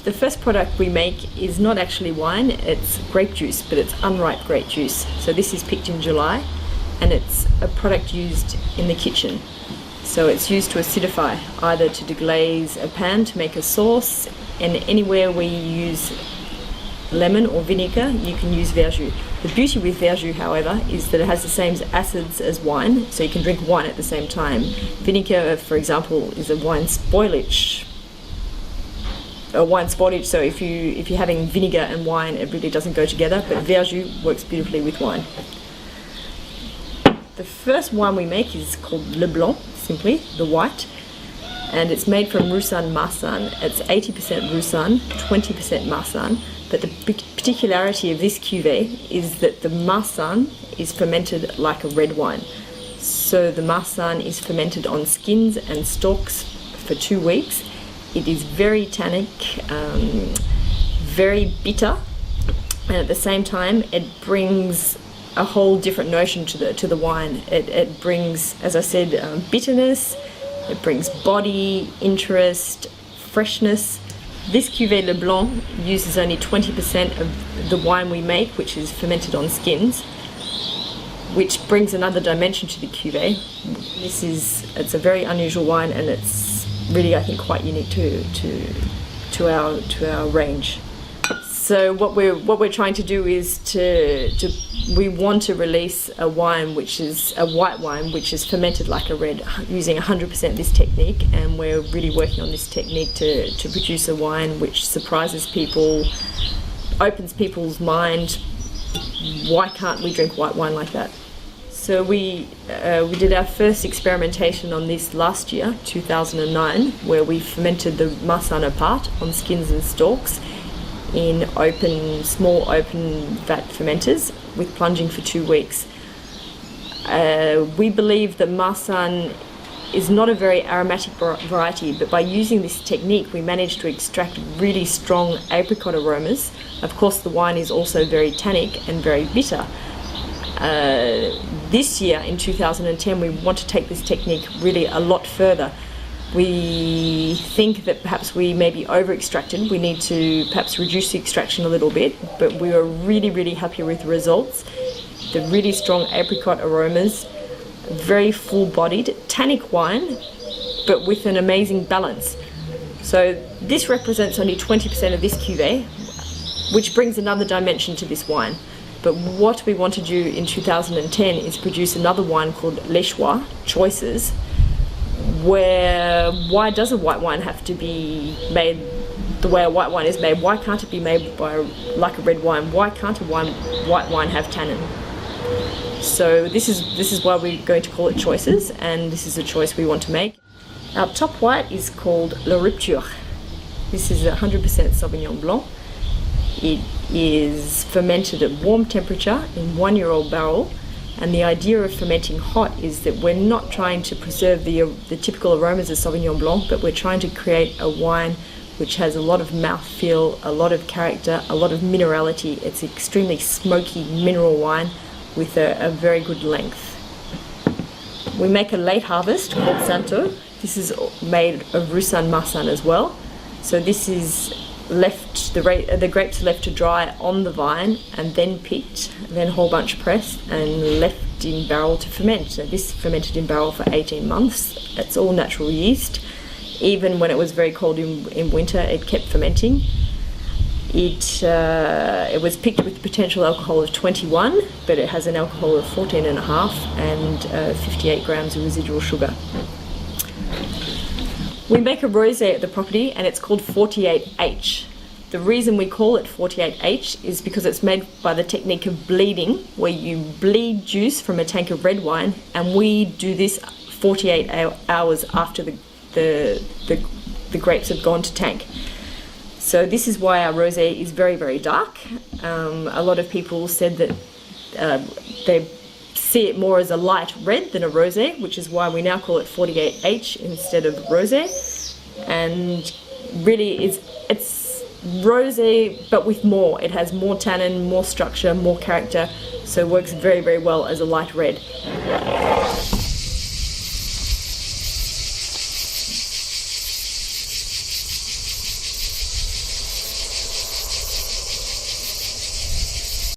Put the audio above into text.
The first product we make is not actually wine, it's grape juice, but it's unripe grape juice. So this is picked in July, and it's a product used in the kitchen. So it's used to acidify, either to deglaze a pan to make a sauce, and anywhere where you use lemon or vinegar, you can use verjus. The beauty with verjus, however, is that it has the same acids as wine, so you can drink wine at the same time. Vinegar, for example, is a wine spoilage. So if you're having vinegar and wine, it really doesn't go together, but verjus works beautifully with wine. The first wine we make is called Le Blanc, simply, the white, and it's made from Roussanne Marsanne. It's 80% Roussanne, 20% Marsanne, but the particularity of this cuvée is that the Marsanne is fermented like a red wine. So the Marsanne is fermented on skins and stalks for 2 weeks. It is very tannic, very bitter, and at the same time it brings a whole different notion to the wine. It brings, as I said, bitterness, it brings body, interest, freshness. This cuvée Le Blanc uses only 20% of the wine we make, which is fermented on skins, which brings another dimension to the cuvée. It's a very unusual wine, and it's really, I think, quite unique to our range. So what we're trying to do is we want to release a wine which is a white wine which is fermented like a red, using 100% this technique, and we're really working on this technique to produce a wine which surprises people, opens people's mind. Why can't we drink white wine like that? So we did our first experimentation on this last year, 2009, where we fermented the Marsanne apart on skins and stalks in small open vat fermenters with plunging for 2 weeks. We believe that Marsanne is not a very aromatic variety, but by using this technique we managed to extract really strong apricot aromas. Of course, the wine is also very tannic and very bitter. This year, in 2010, we want to take this technique really a lot further. We think that perhaps we may be over-extracted. We need to perhaps reduce the extraction a little bit, but we are really, really happy with the results. The really strong apricot aromas, very full-bodied, tannic wine, but with an amazing balance. So this represents only 20% of this cuvée, which brings another dimension to this wine. But what we want to do in 2010 is produce another wine called Les Choix, Choices, where why does a white wine have to be made the way a white wine is made? Why can't it be made like a red wine? Why can't a white wine have tannin? So this is why we're going to call it Choices, and this is a choice we want to make. Our top white is called La Rupture. This is 100% Sauvignon Blanc. It is fermented at warm temperature in 1-year-old barrel, and the idea of fermenting hot is that we're not trying to preserve the typical aromas of Sauvignon Blanc, but we're trying to create a wine which has a lot of mouthfeel, a lot of character, a lot of minerality. It's extremely smoky mineral wine with a very good length. We make a late harvest called Santo. This is made of Roussanne Marsanne as well. So this is the grapes are left to dry on the vine and then picked, then whole bunch pressed and left in barrel to ferment. So this fermented in barrel for 18 months. It's all natural yeast. Even when it was very cold in winter, it kept fermenting. It was picked with potential alcohol of 21, but it has an alcohol of 14.5 and 58 grams of residual sugar. We make a rosé at the property, and it's called 48H. The reason we call it 48H is because it's made by the technique of bleeding, where you bleed juice from a tank of red wine, and we do this 48 hours after the grapes have gone to tank. So this is why our rosé is very, very dark. A lot of people said that they see it more as a light red than a rosé, which is why we now call it 48H instead of rosé. And really it's rosé but with more. It has more tannin, more structure, more character, so it works very, very well as a light red.